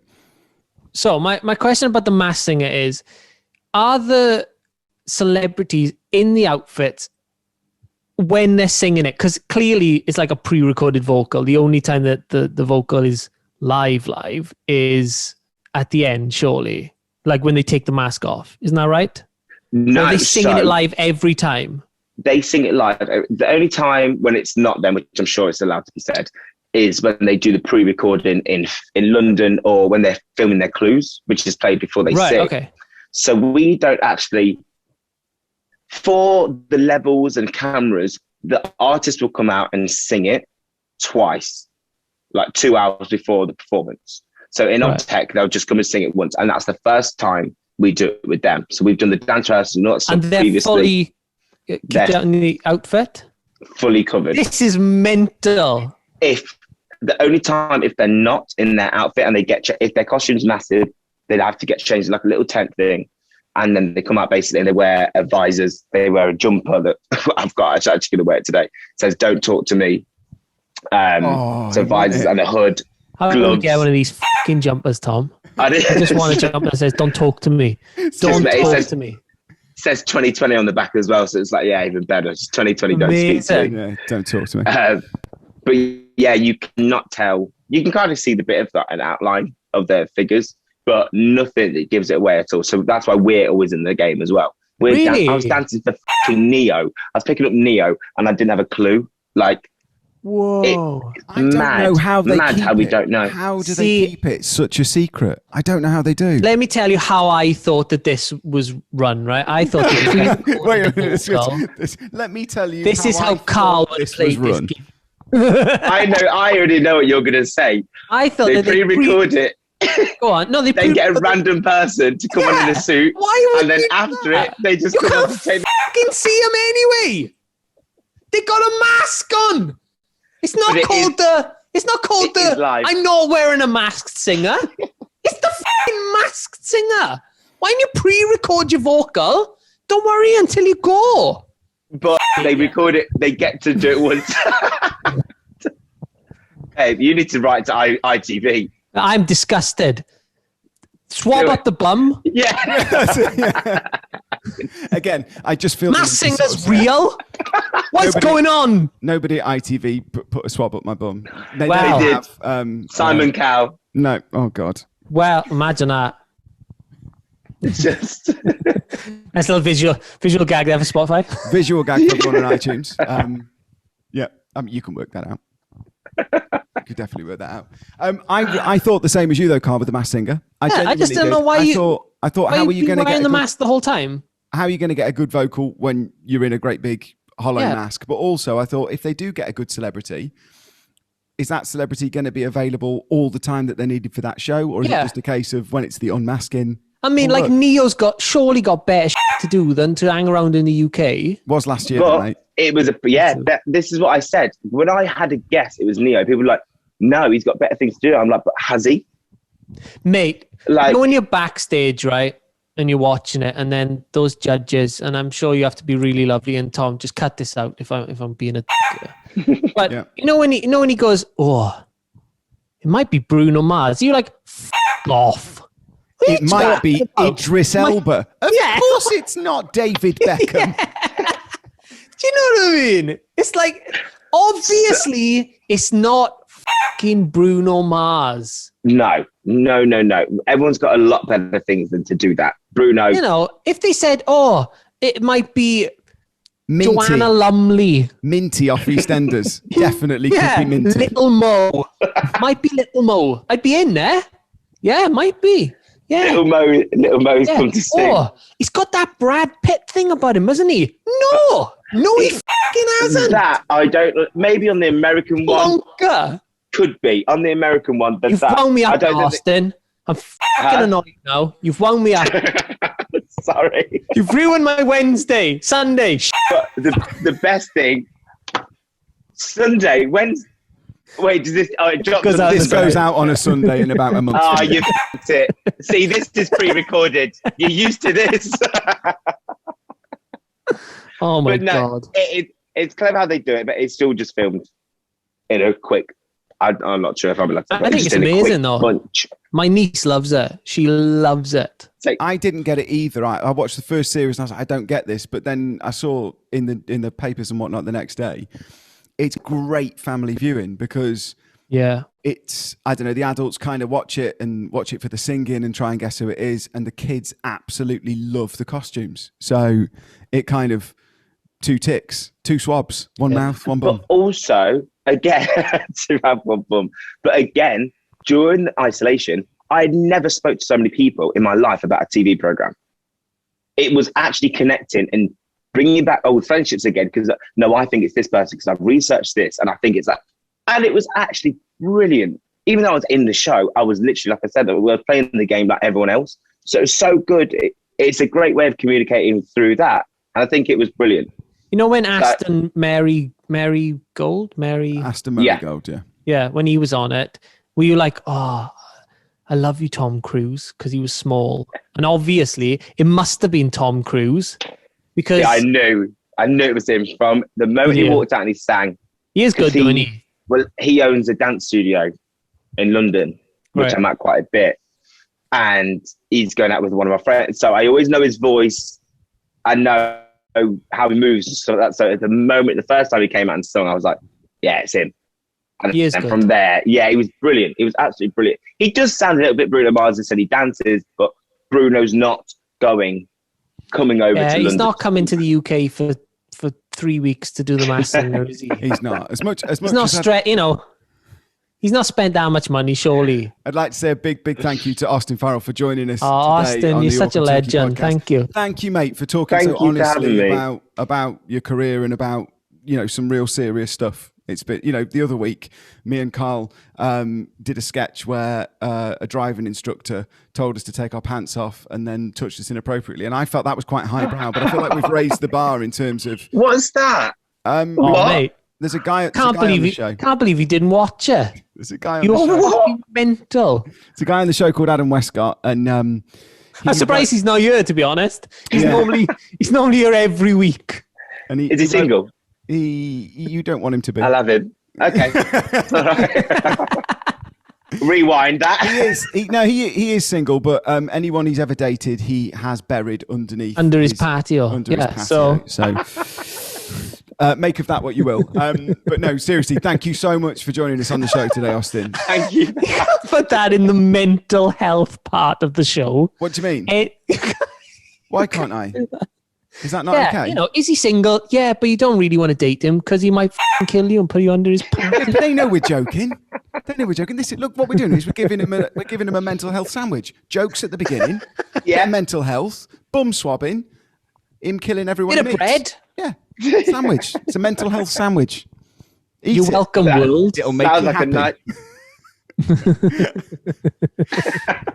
So my question about the Masked Singer is, are the celebrities in the outfits when they're singing it? Because clearly it's like a pre-recorded vocal. The only time that the vocal is live is at the end, surely. Like when they take the mask off. Isn't that right? No, or are they singing it live every time? They sing it live. The only time when it's not them, which I'm sure it's allowed to be said, is when they do the pre-recording in London or when they're filming their clues, which is played before they sing. Okay. So we don't actually, for the levels and cameras, the artist will come out and sing it twice, like 2 hours before the performance. So in On Tech, they'll just come and sing it once. And that's the first time we do it with them. So we've done the dance rehearsal and all that stuff previously. They're in the outfit? Fully covered. This is mental. If they're not in their outfit and they if their costume's massive, they'd have to get changed like a little tent thing. And then they come out basically and they wear visors. They wear a jumper that I'm actually going to wear it today. It says, "Don't talk to me." So visors and a hood. How do we get one of these fucking jumpers, Tom? I just want a jumper that says, "Don't talk to me." Don't talk to me. It says 2020 on the back as well. So it's like, yeah, even better. It's 2020, don't speak to me. Yeah, don't talk to me. But yeah, you cannot tell. You can kind of see the bit of that, an outline of their figures, but nothing that gives it away at all. So that's why we're always in the game as well. Really? I was dancing for fucking Neo. I was picking up Neo and I didn't have a clue. Like, whoa. I don't know how they keep how we it. don't know. How do they keep it such a secret? I don't know how they do. Let me tell you how I thought that this was run, right? I thought Wait a minute. Let me tell you. This is how Karl would play this game. I already know what you're going to say. I thought they that pre-record it. Go on. No, they get a random person to come on in a suit. Why would and then after that? it, they just you come can't on and say, fucking see them anyway. They got a mask on. It's not called the live. I'm not wearing a masked singer. It's the fucking masked singer. Why don't you pre-record your vocal? Don't worry until you go. But they record it. They get to do it once. Hey, you need to write to ITV. I'm disgusted. Swab up the bum. Yeah. Again, I just feel Masked Singer's real. What's going on? Nobody at ITV put a swab up my bum. They did. Simon Cowell. No. Oh God. Well, imagine that. It's just nice little visual gag there for Spotify. Visual gag for one on iTunes. Yeah, you can work that out. You could definitely work that out. I thought the same as you though, Karl, with the Masked Singer. I just don't know why I thought how are you going to get the mask the whole time? How are you going to get a good vocal when you're in a great big hollow mask? But also, I thought if they do get a good celebrity, is that celebrity going to be available all the time that they're needed for that show, or is it just a case of when it's the unmasking? I mean, like Neo's surely got better shit to do than to hang around in the UK. Was last year, mate. It was this is what I said. When I had a guess, it was Neo. People were like, no, he's got better things to do. I'm like, but has he? Mate, like, when you're backstage, right, and you're watching it, and then those judges, and I'm sure you have to be really lovely, and Tom, just cut this out if I'm being a but you know when he goes, oh, it might be Bruno Mars. You're like, F off. It might be Idris Elba. Of Yeah. course it's not David Beckham. Do you know what I mean? It's like, obviously, it's not fucking Bruno Mars. No. Everyone's got a lot better things than to do that. Bruno. You know, if they said, it might be Minty. Joanna Lumley. Minty off EastEnders. Definitely could be Minty. Little Mo. Might be Little Mo. I'd be in there. Yeah, might be. Yeah. Little Mo's come to sing. Oh, he's got that Brad Pitt thing about him, hasn't he? No, he fucking hasn't. That, I don't, maybe on the American one. Wonka. Could be. On the American one. You've wound me up, Austin. I'm fucking annoyed now. You've wound me up. Sorry. You've ruined my Wednesday, Sunday. But the best thing, Sunday, Wednesday. Wait, does this? Oh, it drops. This goes out on a Sunday in about a month. Oh, you f***ed it. See, this is pre-recorded. You're used to this. Oh my God. It's clever how they do it, but it's still just filmed in a quick. I'm not sure if I'm allowed to. I think it's amazing though. Bunch. My niece loves it. She loves it. I didn't get it either. I watched the first series and I was like, I don't get this. But then I saw in the papers and whatnot the next day, it's great family viewing because it's, I don't know, the adults kind of watch it for the singing and try and guess who it is. And the kids absolutely love the costumes. So it kind of 2 ticks, 2 swabs, 1 mouth, 1 bum. But also, again, to have 1 bum. But again, during the isolation, I had never spoke to so many people in my life about a TV program. It was actually connecting and bringing back old friendships again. Because no, I think it's this person because I've researched this and I think it's that. And it was actually brilliant. Even though I was in the show, I was literally, like I said, we were playing the game like everyone else. So it was so good. It's a great way of communicating through that. And I think it was brilliant. You know when Aston Marigold, yeah, when he was on it, were you like, oh, I love you, Tom Cruise, because he was small, and obviously it must have been Tom Cruise because I knew it was him from the moment he walked out and he sang. He is good, doesn't he? Well, he owns a dance studio in London, which I'm at quite a bit, and he's going out with one of my friends. So I always know his voice. I know how he moves. So at the first time he came out and sung, I was like, yeah, it's him. And good. From there, he was brilliant. He was absolutely brilliant. He does sound a little bit Bruno Mars and said he dances, but Bruno's not coming over to London. He's not coming to the UK for 3 weeks to do the Masked Singer, is he? He's not. As much he's not he's not spent that much money, surely. I'd like to say a big thank you to Austin Farrell for joining us. Oh, Austin, you're such a legend. Thank you. Thank you, mate, for talking so honestly about your career and about, some real serious stuff. It's been, the other week, me and Karl did a sketch where a driving instructor told us to take our pants off and then touched us inappropriately. And I felt that was quite highbrow, but I feel like we've raised the bar in terms of... What's that? What? Mate. There's a guy. Can't believe he didn't watch it. There's a guy on the show. You're mental. There's a guy on the show called Adam Westcott, and I'm surprised he's not here. To be honest, he's normally here every week. And is he single? You don't want him to be. I love him. Okay. Rewind that. He is single, but anyone he's ever dated, he has buried under his patio. So. Make of that what you will. But no, seriously, thank you so much for joining us on the show today, Austin. Thank you. Put that in the mental health part of the show. What do you mean? Why can't I? Is that not okay? Is he single? Yeah, but you don't really want to date him because he might kill you and put you under his patio. They know we're joking. Look, what we're doing is we're giving him a mental health sandwich. Jokes at the beginning. Yeah. Mental health. Bum swabbing. Him killing everyone. Bit of bread. Yeah. Sandwich. It's a mental health sandwich. You're welcome, world. It'll make you happy.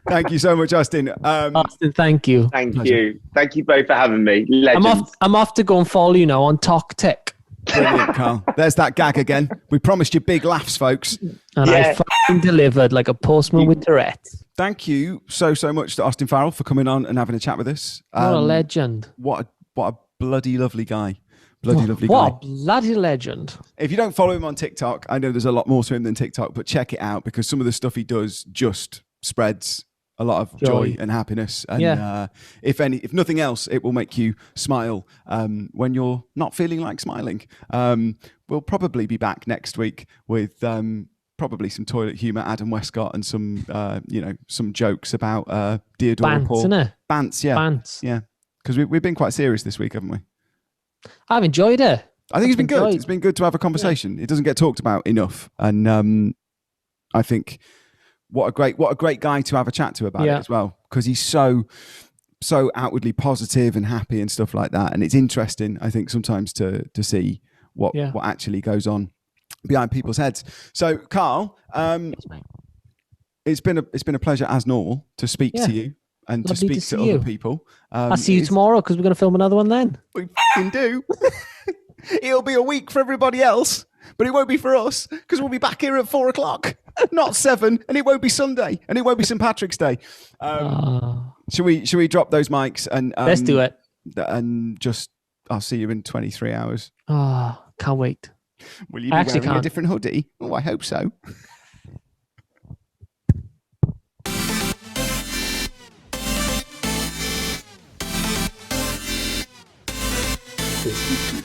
Thank you so much, Austin. Austin, thank you. Thank you. Thank you both for having me. Legends. I'm off to go and follow you now on TokTik. Brilliant, Karl. There's that gag again. We promised you big laughs, folks. And I fucking delivered like a postman with Tourette's. Thank you so much to Austin Farrell for coming on and having a chat with us. What a legend. What a bloody lovely guy. Bloody lovely guy. What a bloody legend. If you don't follow him on TikTok, I know there's a lot more to him than TikTok, but check it out because some of the stuff he does just spreads a lot of joy and happiness. And if nothing else, it will make you smile when you're not feeling like smiling. We'll probably be back next week with probably some toilet humour, Adam Westcott, and some some jokes about Deodora Paul. Bants, yeah. Bants. Yeah. Because we've been quite serious this week, haven't we? I've enjoyed it. I think it's been good. It's been good to have a conversation. Yeah. It doesn't get talked about enough. And I think what a great guy to have a chat to about it as well. Because he's so outwardly positive and happy and stuff like that. And it's interesting, I think, sometimes to see what actually goes on behind people's heads. So, Karl, it's been a pleasure as normal to speak to you and to speak to other people. I'll see you tomorrow because we're going to film another one then. We f***ing do. It'll be a week for everybody else, but it won't be for us because we'll be back here at 4:00, not 7, and it won't be Sunday, and it won't be St. Patrick's Day. Should we drop those mics and let's do it? And just I'll see you in 23 hours. Can't wait. Will you be wearing a different hoodie? Oh, I hope so. Thank you.